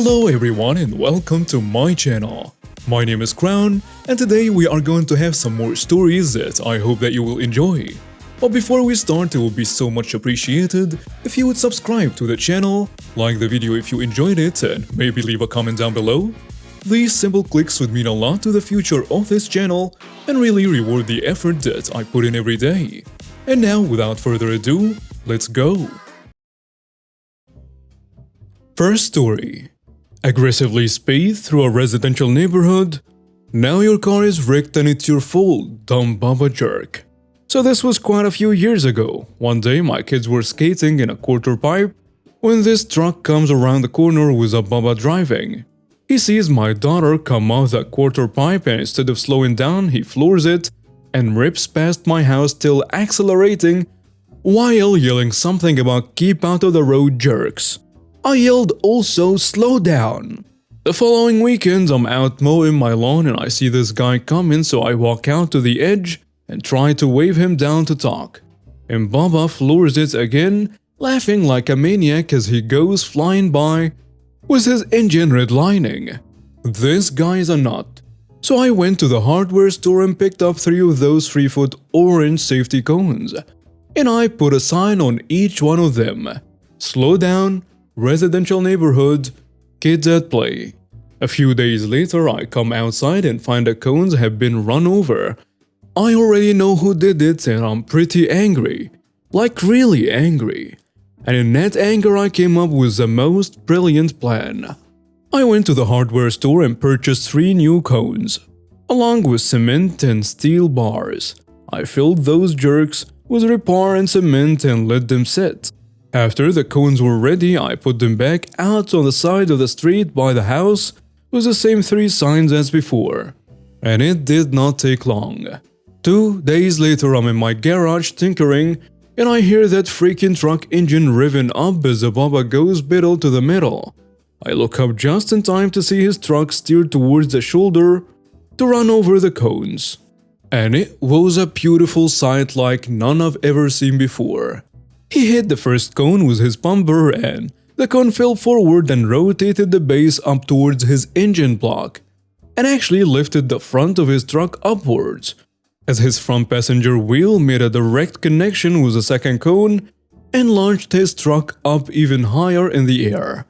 Hello everyone and welcome to my channel. My name is Crown and today we are going to have some more stories that I hope that you will enjoy. But before we start, it will be so much appreciated if you would subscribe to the channel, like the video if you enjoyed it, and maybe leave a comment down below. These simple clicks would mean a lot to the future of this channel and really reward the effort that I put in every day. And now, without further ado, let's go! First story. Aggressively speed through a residential neighborhood? Now your car is wrecked and it's your fault, dumb Baba jerk. So this was quite a few years ago. One day my kids were skating in a quarter pipe when this truck comes around the corner with a Baba driving. He sees my daughter come off that quarter pipe and instead of slowing down, he floors it and rips past my house still accelerating while yelling something about keep out of the road jerks. I yelled also slow down. The following weekend I'm out mowing my lawn and I see this guy coming, so I walk out to the edge and try to wave him down to talk. And Baba floors it again, laughing like a maniac as he goes flying by with his engine redlining. This guy is a nut. So I went to the hardware store and picked up 3 of those 3-foot orange safety cones. And I put a sign on each one of them. Slow down, residential neighborhood, kids at play. A few days later I come outside and find the cones have been run over. I already know who did it and I'm pretty angry. Like really angry. And in that anger I came up with the most brilliant plan. I went to the hardware store and purchased 3 new cones, along with cement and steel bars. I filled those jerks with rebar and cement and let them sit. After the cones were ready, I put them back out on the side of the street by the house with the same 3 signs as before. And it did not take long. 2 days later I'm in my garage tinkering and I hear that freaking truck engine revving up as the Baba goes pedal to the metal. I look up just in time to see his truck steer towards the shoulder to run over the cones. And it was a beautiful sight like none I've ever seen before. He hit the first cone with his bumper and the cone fell forward and rotated the base up towards his engine block and actually lifted the front of his truck upwards, as his front passenger wheel made a direct connection with the second cone and launched his truck up even higher in the air.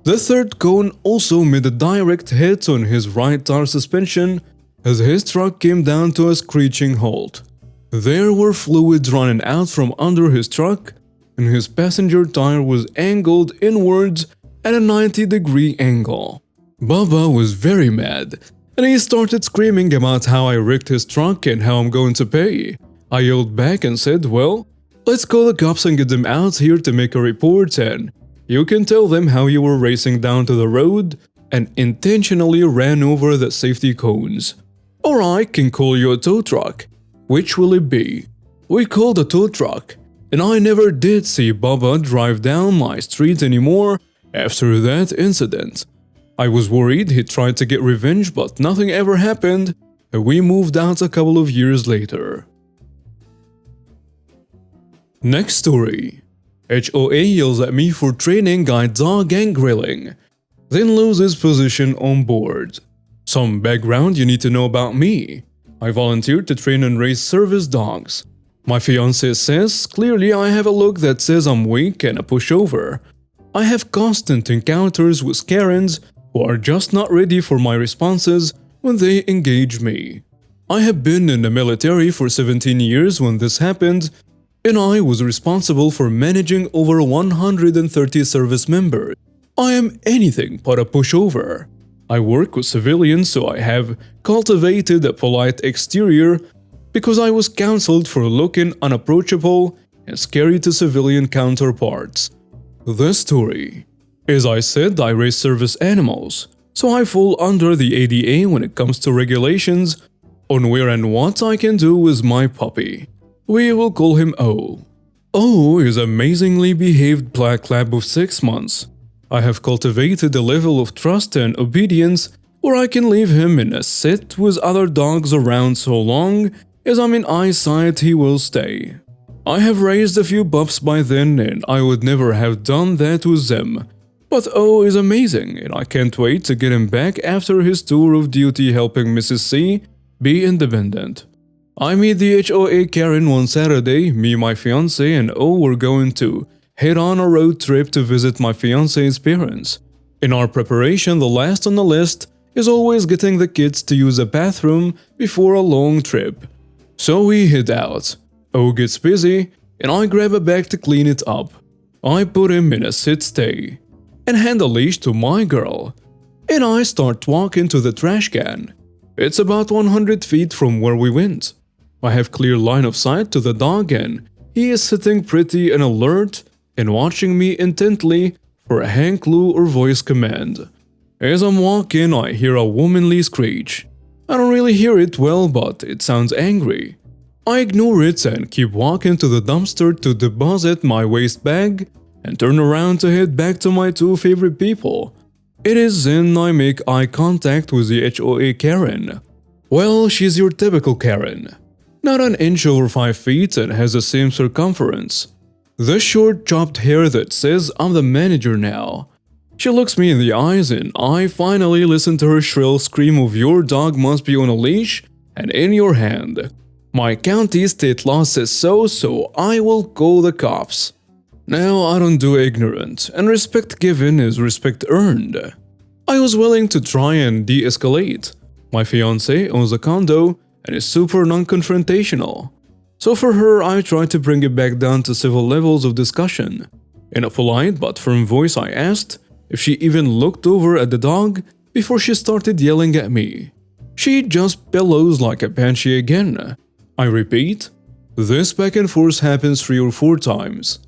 The third cone also made a direct hit on his right tire suspension as his truck came down to a screeching halt. There were fluids running out from under his truck and his passenger tire was angled inwards at a 90-degree angle. Baba was very mad and he started screaming about how I wrecked his truck and how I'm going to pay. I yelled back and said, well, let's call the cops and get them out here to make a report and you can tell them how you were racing down to the road and intentionally ran over the safety cones. Or I can call you a tow truck. Which will it be? We called a tow truck, and I never did see Baba drive down my street anymore after that incident. I was worried he tried to get revenge, but nothing ever happened, and we moved out a couple of years later. Next story. HOA yells at me for training guide dog and grilling, then loses position on board. Some background you need to know about me. I volunteered to train and raise service dogs. My fiancé says clearly I have a look that says I'm weak and a pushover. I have constant encounters with Karens who are just not ready for my responses when they engage me. I have been in the military for 17 years when this happened, and I was responsible for managing over 130 service members. I am anything but a pushover. I work with civilians, so I have cultivated a polite exterior because I was counseled for looking unapproachable and scary to civilian counterparts. The story. As I said, I raise service animals, so I fall under the ADA when it comes to regulations on where and what I can do with my puppy. We will call him O. O is an amazingly behaved black lab of 6 months. I have cultivated a level of trust and obedience where I can leave him in a sit with other dogs around so long as I'm in eyesight he will stay. I have raised a few pups by then and I would never have done that with them, But O is amazing, and I can't wait to get him back after his tour of duty helping Mrs. C be independent. I meet the HOA Karen one Saturday. Me, my fiance, and O were going to head on a road trip to visit my fiance's parents. In our preparation, the last on the list is always getting the kids to use a bathroom before a long trip. So we head out. O gets busy, and I grab a bag to clean it up. I put him in a sit-stay and hand a leash to my girl, and I start walking to the trash can. It's about 100 feet from where we went. I have clear line of sight to the dog, and he is sitting pretty and alert and watching me intently for a hand clue or voice command. As I'm walking, I hear a womanly screech. I don't really hear it well, but it sounds angry. I ignore it and keep walking to the dumpster to deposit my waste bag and turn around to head back to my two favorite people. It is then I make eye contact with the HOA Karen. Well, she's your typical Karen. Not an inch over 5 feet and has the same circumference. The short chopped hair that says I'm the manager now. She looks me in the eyes and I finally listen to her shrill scream of your dog must be on a leash and in your hand. My county state law says so I will call the cops. Now I don't do ignorant, and respect given is respect earned. I was willing to try and de-escalate. My fiancé owns a condo and is super non-confrontational. So for her, I tried to bring it back down to civil levels of discussion. In a polite but firm voice, I asked if she even looked over at the dog before she started yelling at me. She just bellows like a banshee again. I repeat, this back and forth happens 3 or 4 times.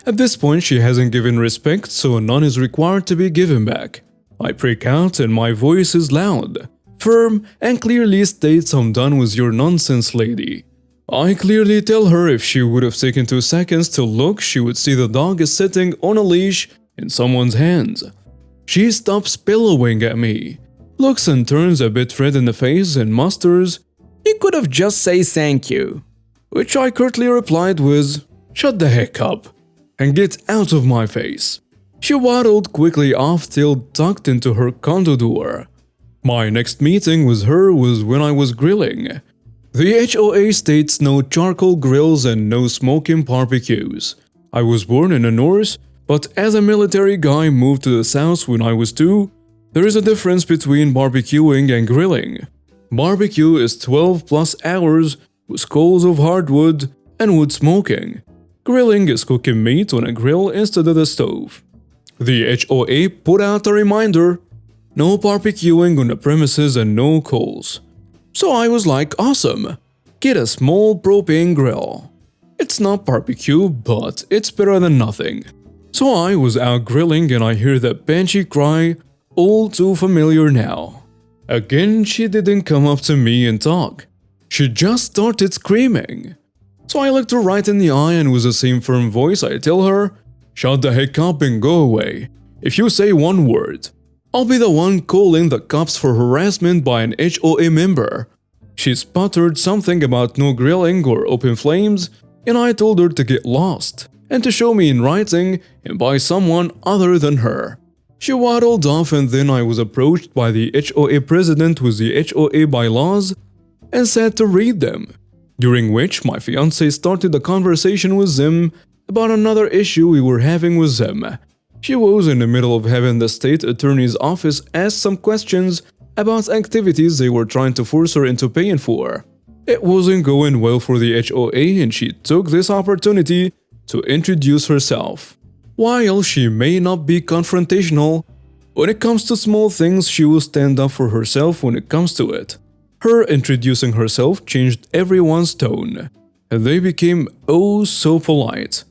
At this point, she hasn't given respect, so none is required to be given back. I break out and my voice is loud, firm, and clearly states I'm done with your nonsense, lady. I clearly tell her if she would have taken 2 seconds to look, she would see the dog is sitting on a leash in someone's hands. She stops bellowing at me, looks and turns a bit red in the face and musters, "You could have just said thank you." Which I curtly replied with, "Shut the heck up and get out of my face." She waddled quickly off till tucked into her condo door. My next meeting with her was when I was grilling. The HOA states no charcoal grills and no smoking barbecues. I was born in the north, but as a military guy moved to the south when I was 2, there is a difference between barbecuing and grilling. Barbecue is 12 plus hours with coals of hardwood and wood smoking. Grilling is cooking meat on a grill instead of the stove. The HOA put out a reminder, no barbecuing on the premises and no coals. So I was like, awesome, get a small propane grill. It's not barbecue, but it's better than nothing. So I was out grilling and I hear that banshee cry, all too familiar now. Again, she didn't come up to me and talk. She just started screaming. So I looked her right in the eye and with the same firm voice I tell her, "Shut the heck up and go away. If you say one word, I'll be the one calling the cops for harassment by an HOA member." She sputtered something about no grilling or open flames, and I told her to get lost and to show me in writing and by someone other than her. She waddled off and then I was approached by the HOA president with the HOA bylaws and said to read them, during which my fiancé started a conversation with them about another issue we were having with them. She was in the middle of having the state attorney's office ask some questions about activities they were trying to force her into paying for. It wasn't going well for the HOA and she took this opportunity to introduce herself. While she may not be confrontational, when it comes to small things she will stand up for herself when it comes to it. Her introducing herself changed everyone's tone, and they became oh so polite.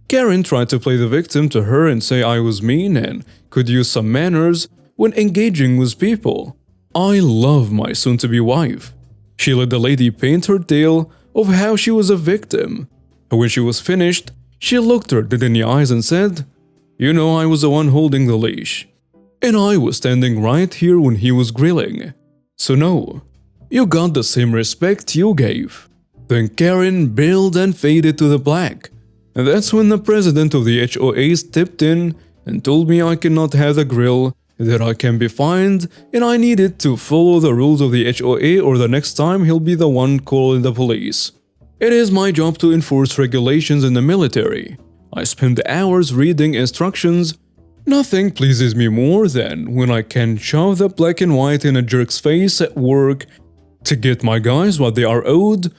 Karen tried to play the victim to her and say I was mean and could use some manners when engaging with people. I love my soon-to-be wife. She let the lady paint her tale of how she was a victim. When she was finished, she looked her dead in the eyes and said, "You know I was the one holding the leash. And I was standing right here when he was grilling. So no, you got the same respect you gave." Then Karen bailed and faded to the black. And that's when the president of the HOA stepped in and told me I cannot have the grill, that I can be fined, and I needed to follow the rules of the HOA or the next time he'll be the one calling the police. It is my job to enforce regulations in the military. I spend hours reading instructions. Nothing pleases me more than when I can shove the black and white in a jerk's face at work to get my guys what they are owed,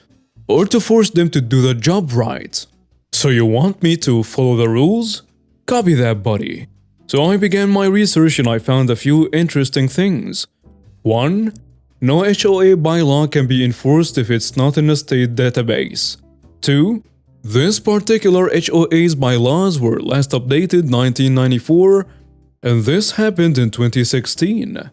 or to force them to do the job right. So you want me to follow the rules? Copy that, buddy. So I began my research and I found a few interesting things. 1. No HOA bylaw can be enforced if it's not in a state database. 2. This particular HOA's bylaws were last updated 1994, and this happened in 2016.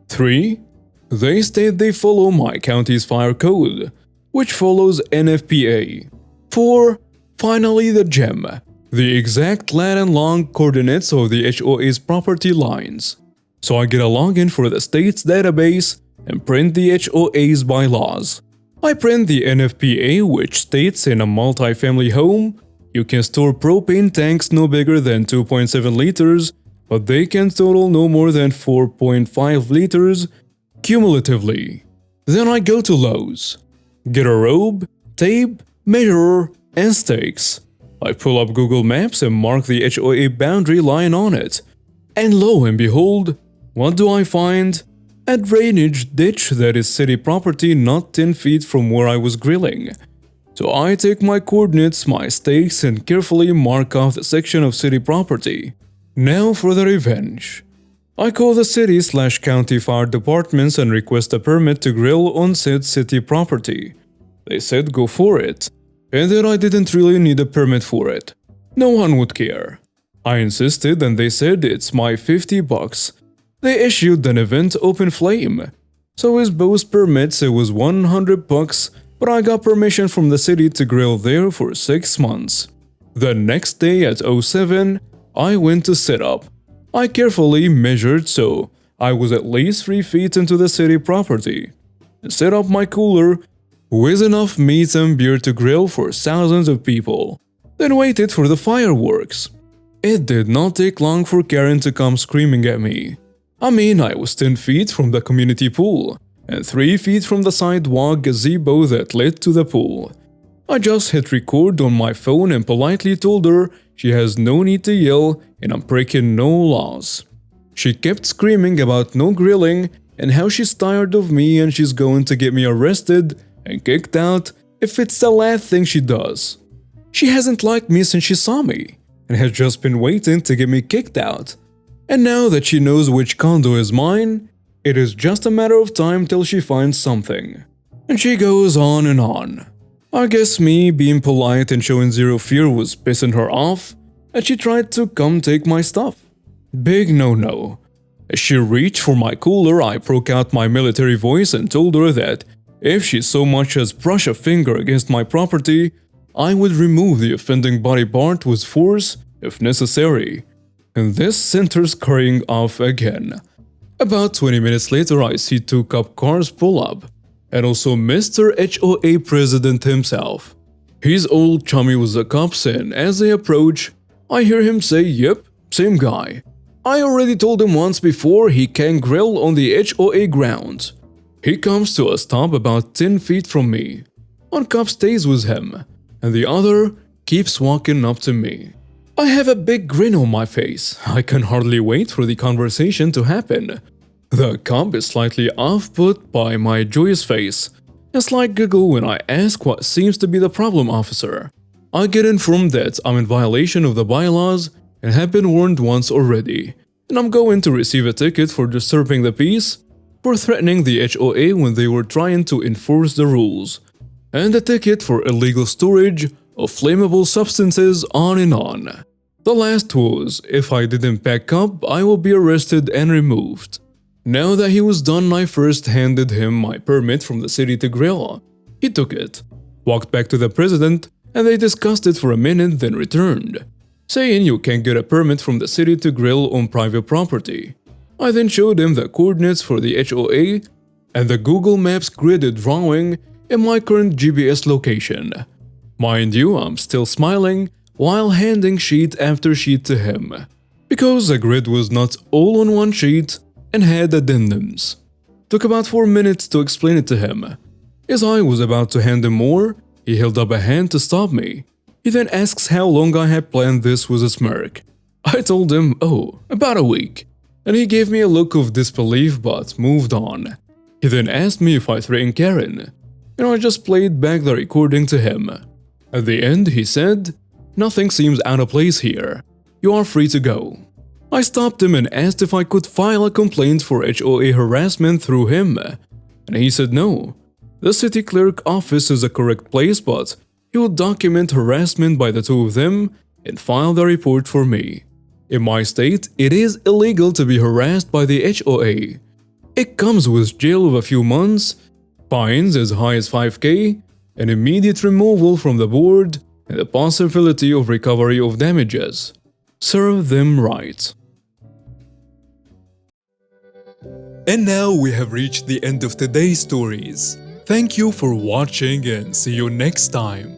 3. They state they follow my county's fire code, which follows NFPA. 4. Finally, the gem, the exact lat and long coordinates of the HOA's property lines. So I get a login for the state's database and print the HOA's bylaws. I print the NFPA, which states in a multi-family home, you can store propane tanks no bigger than 2.7 liters, but they can total no more than 4.5 liters cumulatively. Then I go to Lowe's, get a robe, tape, measurer, and stakes. I pull up Google Maps and mark the HOA boundary line on it. And lo and behold, what do I find? A drainage ditch that is city property not 10 feet from where I was grilling. So I take my coordinates, my stakes, and carefully mark off the section of city property. Now for the revenge. I call the city/county fire departments and request a permit to grill on said city property. They said go for it, and that I didn't really need a permit for it. No one would care. I insisted and they said it's my $50. They issued an event open flame. So with both permits it was $100, but I got permission from the city to grill there for 6 months. The next day at 07, I went to set up. I carefully measured so I was at least 3 feet into the city property. And set up my cooler with enough meat and beer to grill for thousands of people. Then waited for the fireworks. It did not take long for Karen to come screaming at me. I mean, I was 10 feet from the community pool and 3 feet from the sidewalk gazebo that led to the pool. I just hit record on my phone and politely told her she has no need to yell and I'm breaking no laws. She kept screaming about no grilling and how she's tired of me and she's going to get me arrested and kicked out if it's the last thing she does. She hasn't liked me since she saw me and has just been waiting to get me kicked out. And now that she knows which condo is mine, it is just a matter of time till she finds something. And she goes on and on. I guess me being polite and showing zero fear was pissing her off, and she tried to come take my stuff. Big no-no. As she reached for my cooler, I broke out my military voice and told her that if she so much as brush a finger against my property, I would remove the offending body part with force if necessary. And this sent her scurrying off again. About 20 minutes later, I see 2 cop cars pull up, and also Mr. HOA president himself. He's old chummy with the cops, and as they approach, I hear him say, "Yep, same guy. I already told him once before he can grill on the HOA grounds." He comes to a stop about 10 feet from me. One cop stays with him, and the other keeps walking up to me. I have a big grin on my face. I can hardly wait for the conversation to happen. The cop is slightly off-put by my joyous face. A slight giggle when I ask what seems to be the problem, officer. I get informed that I'm in violation of the bylaws and have been warned once already, and I'm going to receive a ticket for disturbing the peace, for threatening the HOA when they were trying to enforce the rules, and a ticket for illegal storage of flammable substances, on and on. The last was, if I didn't pack up, I will be arrested and removed. Now that he was done, I first handed him my permit from the city to grill. He took it, walked back to the president, and they discussed it for a minute, then returned, saying you can get a permit from the city to grill on private property. I then showed him the coordinates for the HOA and the Google Maps gridded drawing and my current GPS location. Mind you, I'm still smiling while handing sheet after sheet to him. because the grid was not all on one sheet and had addendums. Took about 4 minutes to explain it to him. As I was about to hand him more, he held up a hand to stop me. He then asks how long I had planned this with a smirk. I told him, oh, about a week. And he gave me a look of disbelief but moved on. He then asked me if I threatened Karen, and I just played back the recording to him. At the end, he said, "Nothing seems out of place here. You are free to go." I stopped him and asked if I could file a complaint for HOA harassment through him, and he said no. The city clerk office is the correct place, but he would document harassment by the two of them and file the report for me. In my state, it is illegal to be harassed by the HOA. It comes with jail of a few months, fines as high as 5K, and immediate removal from the board, and the possibility of recovery of damages. Serve them right. And now we have reached the end of today's stories. Thank you for watching and see you next time.